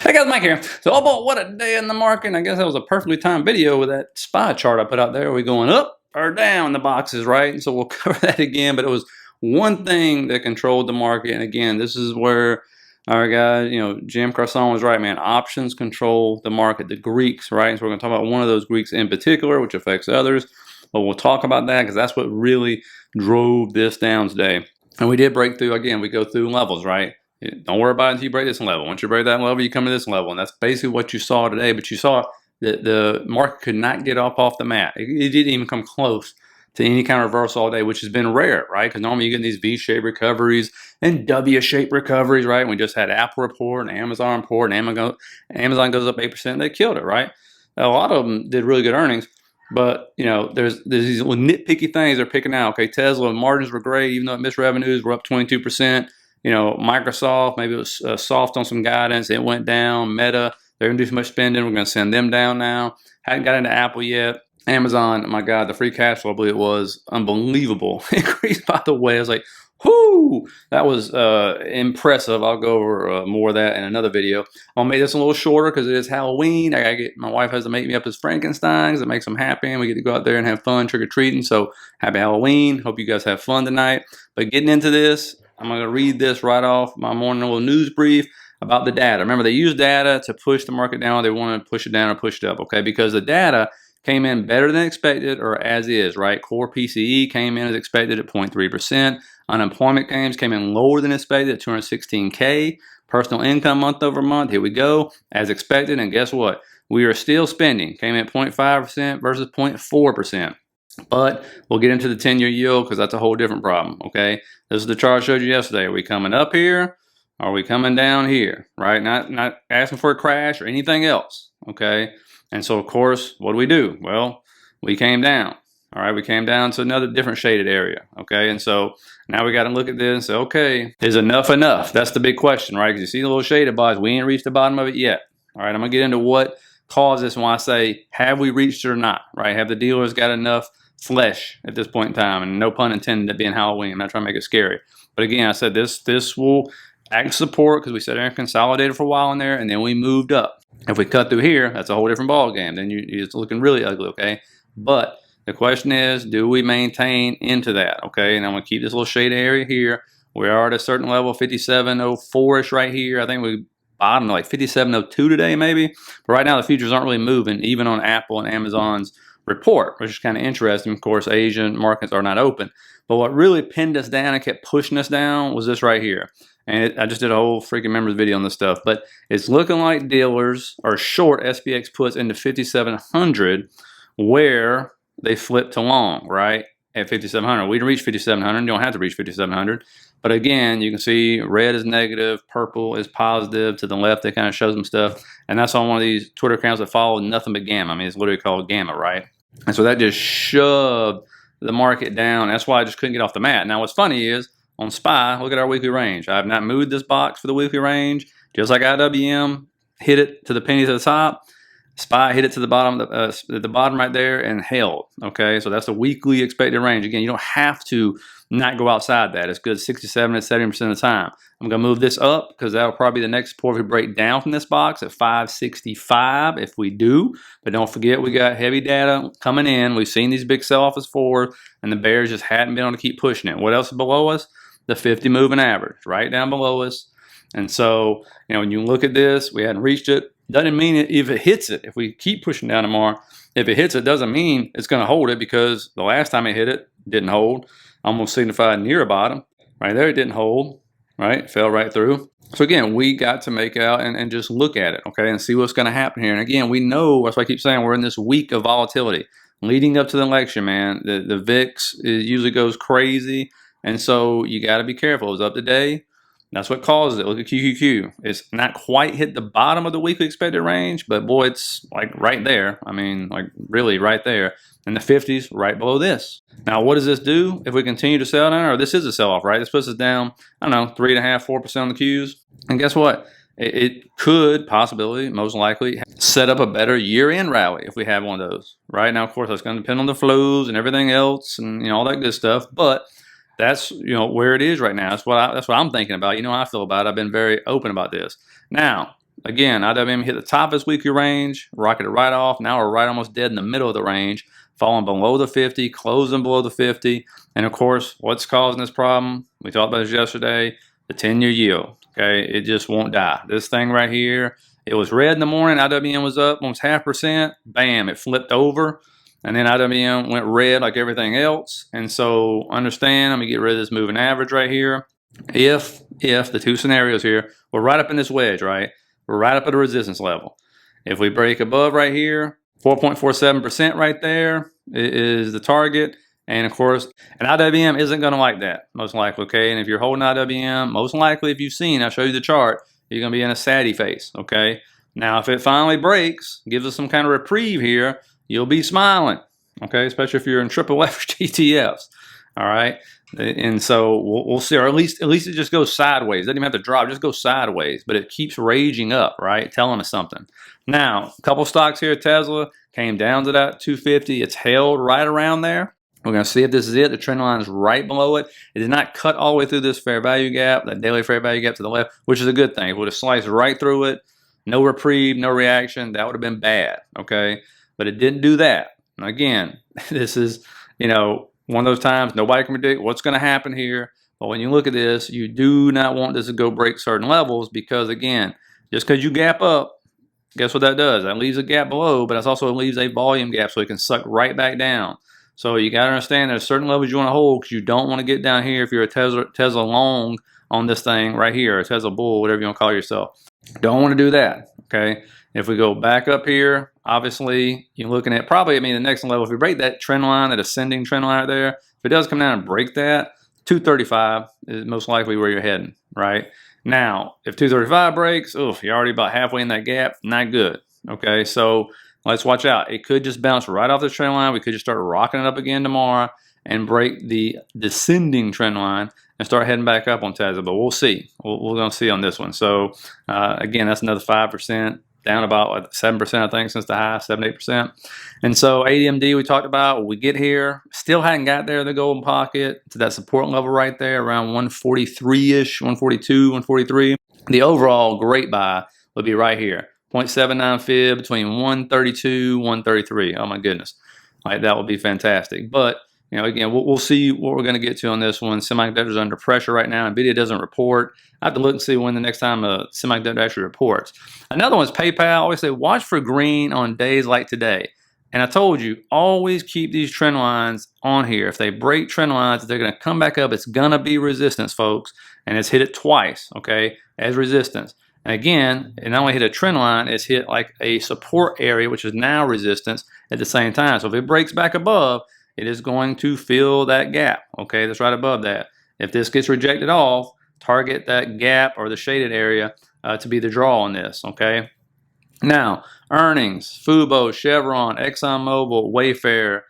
Hey guys, Mike here. So, oh boy, what a day in the market. I guess that was a perfectly timed video with that SPY chart I put out there. Are we going up or down the boxes, right? So we'll cover that again, but it was one thing that controlled the market. And again, this is where our guy, Jim Carson was right, man. Options control the market, the Greeks, right? So we're going to talk about one of those Greeks in particular, which affects others. But we'll talk about that because that's what really drove this down today. And we did break through, again, we go through levels, right? Don't worry about it until you break this level. Once you break that level, you come to this level. And that's basically what you saw today. But you saw that the market could not get off the mat. It didn't even come close to any kind of reversal all day, which has been rare, right? Because normally you get these V-shaped recoveries and W-shaped recoveries, right? We just had Apple report and Amazon report, and Amazon goes up 8%. They killed it, right? A lot of them did really good earnings. But, there's these little nitpicky things they're picking out. Okay, Tesla margins were great, even though it missed revenues, were up 22%. Microsoft, maybe it was soft on some guidance. It went down. Meta, they're going to do too much spending. We're going to send them down now. Hadn't got into Apple yet. Amazon, my God, the free cash flow, I believe it was unbelievable. Increased by the way. I was like, whoo, that was impressive. I'll go over more of that in another video. I'll make this a little shorter because it is Halloween. My wife has to make me up as Frankenstein because it makes them happy, and we get to go out there and have fun trick-or-treating. So happy Halloween. Hope you guys have fun tonight. But getting into this, I'm going to read this right off my morning little news brief about the data. Remember, they use data to push the market down. They want to push it down or push it up, okay? Because the data came in better than expected, or as is, right? Core PCE came in as expected at 0.3%. Unemployment claims came in lower than expected at 216K. Personal income month over month, here we go, as expected. And guess what? We are still spending. Came in at 0.5% versus 0.4%. But we'll get into the 10-year yield because that's a whole different problem, okay? This is the chart I showed you yesterday. Are we coming up here? Or are we coming down here, right? Not asking for a crash or anything else, okay? And so, of course, what do? Well, we came down, all right? We came down to another different shaded area, okay? And so now we got to look at this and say, okay, is enough enough? That's the big question, right? Because you see the little shaded bars, we ain't reached the bottom of it yet, all right? I'm going to get into what caused this and why I say, have we reached it or not, right? Have the dealers got enough flesh at this point in time? And no pun intended, it being Halloween. I'm not trying to make it scary. But again, I said this will act as support because we sat there and consolidated for a while in there, and then we moved up. If we cut through here, that's a whole different ball game. Then it's looking really ugly, okay? But the question is, do we maintain into that, okay? And I'm going to keep this little shade area here. We are at a certain level, 57.04-ish right here. I think we bottomed like 57.02 today maybe. But right now the futures aren't really moving, even on Apple and Amazon's report, which is kind of interesting. Of course, Asian markets are not open. But what really pinned us down and kept pushing us down was this right here. And I just did a whole freaking members video on this stuff. But it's looking like dealers are short SPX puts into 5,700 where they flip to long, right? At 5,700. We didn't reach 5,700. You don't have to reach 5,700. But again, you can see red is negative, purple is positive. To the left, they kind of show some stuff. And that's on one of these Twitter accounts that follow nothing but gamma. I mean, it's literally called gamma, right? And so that just shoved the market down. That's why I just couldn't get off the mat. Now, what's funny is, on SPY, look at our weekly range. I have not moved this box for the weekly range. Just like IWM, hit it to the pennies at the top. SPY hit it to the bottom, the bottom right there, and held. Okay, so that's the weekly expected range. Again, you don't have to not go outside that. It's good 67 to 70% of the time. I'm going to move this up because that'll probably be the next support if we break down from this box at 565 if we do. But don't forget, we got heavy data coming in. We've seen these big sell-offs forward, and the bears just hadn't been able to keep pushing it. What else is below us? The 50 moving average, right down below us. And so, when you look at this, we hadn't reached it. Doesn't mean it if it hits it. If we keep pushing down tomorrow, if it hits it, doesn't mean it's going to hold it because the last time it hit it, didn't hold. Almost signified near a bottom. Right there, it didn't hold. Right? Fell right through. So again, we got to make out and just look at it, okay, and see what's going to happen here. And again, we know, that's why I keep saying we're in this week of volatility. Leading up to the election, man, the VIX usually goes crazy. And so you got to be careful. It was up today. That's what causes it. Look at QQQ. It's not quite hit the bottom of the weekly expected range, but boy, it's like right there. I mean, like really right there. And the 50s right below this. Now, what does this do if we continue to sell down? Or this is a sell-off, right? This puts us down, I don't know, 3.5%, 4% on the Qs. And guess what? It could possibly, most likely, set up a better year-end rally if we have one of those. Right now, of course, that's going to depend on the flows and everything else and all that good stuff. But that's where it is right now. That's what I'm thinking about. You know how I feel about it. I've been very open about this. Now, again, IWM hit the top of its weekly range, rocketed right off. Now we're right almost dead in the middle of the range, falling below the 50, closing below the 50. And of course, what's causing this problem? We talked about this yesterday, the 10-year yield. Okay, it just won't die. This thing right here, it was red in the morning. IWM was up almost 0.5%. Bam, it flipped over. And then IWM went red like everything else. And so understand, I'm going to get rid of this moving average right here. If the two scenarios here, we're right up in this wedge, right? We're right up at a resistance level. If we break above right here, 4.47% right there is the target. And of course, an IWM isn't going to like that, most likely, okay? And if you're holding IWM, most likely if you've seen, I'll show you the chart, you're going to be in a saddy face, okay? Now, if it finally breaks, gives us some kind of reprieve here, you'll be smiling, okay? Especially if you're in triple leverage ETFs, all right? And so we'll see, or at least it just goes sideways. It doesn't even have to drop, just go sideways, but it keeps raging up, right? Telling us something. Now, a couple stocks here, Tesla came down to that 250. It's held right around there. We're going to see if this is it. The trend line is right below it. It did not cut all the way through this fair value gap, that daily fair value gap to the left, which is a good thing. It would have sliced right through it. No reprieve, no reaction. That would have been bad, okay? But it didn't do that. And again, this is, you know, one of those times nobody can predict what's going to happen here. But when you look at this, you do not want this to go break certain levels because, again, just because you gap up, guess what that does? That leaves a gap below, but that also leaves a volume gap so it can suck right back down. So you got to understand there's certain levels you want to hold because you don't want to get down here if you're a Tesla long on this thing right here, a Tesla bull, whatever you want to call yourself. Don't want to do that, okay? If we go back up here, obviously you're looking at probably, I mean, the next level, if we break that trend line, that ascending trend line right there, if it does come down and break that, 235 is most likely where you're heading, right? Now, if 235 breaks, oof, you're already about halfway in that gap, not good, okay? So let's watch out. It could just bounce right off this trend line. We could just start rocking it up again tomorrow and break the descending trend line and start heading back up on Tesla. But we'll see. We're going to see on this one. So, again, that's another 5%, down about 7%, I think, since the high, 7-8%. And so AMD we talked about, we get here, still hadn't got there, the golden pocket, to that support level right there, around 143-ish, 142, 143. The overall great buy would be right here. 0.79 fib between 132, 133. Oh my goodness. Like, that would be fantastic. But, you know, again, we'll see what we're going to get to on this one. Semiconductors are under pressure right now. NVIDIA doesn't report. I have to look and see when the next time a semiconductor actually reports. Another one is PayPal. I always say watch for green on days like today. And I told you, always keep these trend lines on here. If they break trend lines, they're going to come back up. It's going to be resistance, folks. And it's hit it twice, okay, as resistance. And again, it not only hit a trend line, it's hit like a support area, which is now resistance at the same time. So if it breaks back above, it is going to fill that gap, okay, that's right above that. If this gets rejected off, target that gap or the shaded area to be the draw on this, okay? Now, earnings, Fubo, Chevron, ExxonMobil, Wayfair,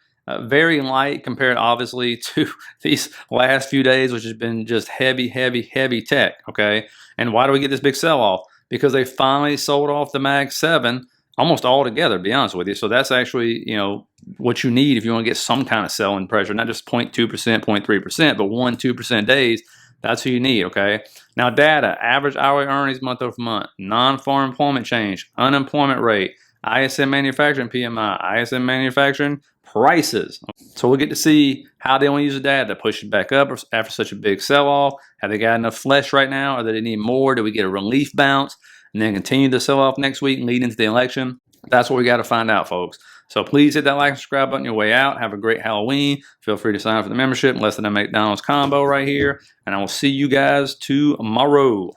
very light compared obviously to these last few days, which has been just heavy tech, okay? And why do we get this big sell-off? Because they finally sold off the Mag 7 almost all together, to be honest with you. So that's actually, you know, what you need if you want to get some kind of selling pressure, not just 0.2%, 0.3%, but 1-2% days. That's who you need, okay? Now, data, average hourly earnings month over month, non-farm employment change, unemployment rate, ISM manufacturing PMI, ISM manufacturing prices. So we'll get to see how they want to use the data to push it back up after such a big sell-off. Have they got enough flesh right now, or do they need more? Do we get a relief bounce and then continue the sell-off next week and lead into the election? That's what we got to find out, folks. So please hit that like and subscribe button on your way out. Have a great Halloween. Feel free to sign up for the membership, less than a McDonald's combo right here. And I will see you guys tomorrow.